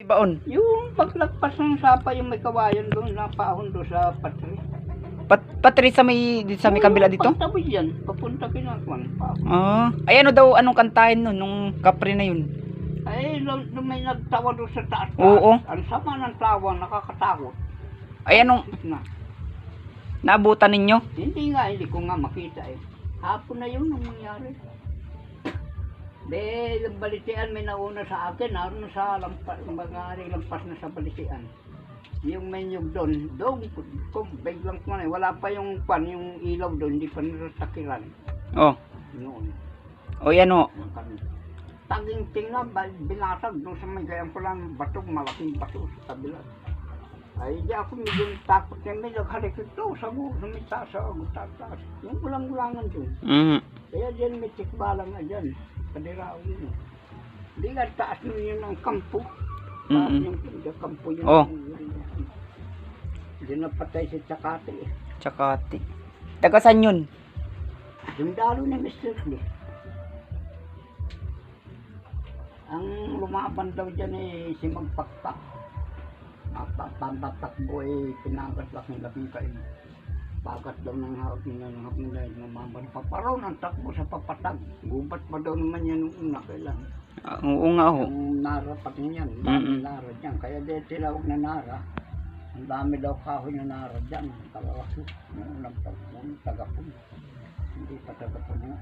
baon? Yung paglagpas ng sapa, yung may kawayan doon, napahon doon sa patri. Patri sa may kabila dito? Pagtabi yan, papunta kinakwan. Ay ano daw, anong kantahin nun, nung kapre na yun? Ay, may nagtawa doon sa taas. Oo. Ang sama ng tawa, nakakatakot. Ay anong, Na. naabutan ninyo? Hindi ko nga makita eh. Hapon na yun ang nangyari. Yung balitian may nauna sa akin, naroon sa lampas na sa balitian. Yung menyog doon, kung biglang ko na, wala pa yung yung ilaw doon, hindi pa natakilan. Oh. Noon. O yan o. Taging tingnan, binasag doon sa may gayang ko lang bato, malaking bato sa kabila. Ay, di ako medyo takot na may nagharik ito sa may taas, taas. Yung ulang-ulangan doon. Kaya dyan may tikbalang na dyan. Kadirao yun. Hindi nga taas nun yun ang kampo. Taas yung kampo yun. Oh. Diyan napatay si Tsakati. Tsakati. Taga saan yun? Yung dalo ni Mr. Lee. Ang lumaban daw dyan eh, si Magpakpak. Pampatakbo eh, pinagat lang ng labing kain. Pagat daw ng hawak nila namaman. Paparoon ang takbo sa papatag. Gubat pa daw naman yan nung una kailan. Oo nga ho. Ang nara pati niyan, dami nara dyan. Kaya di tinawag na nara. Ang dami daw kahoy na nara dyan. Kalawak. Noong nagtagpon, tagapon. Hindi pa tagapon nga.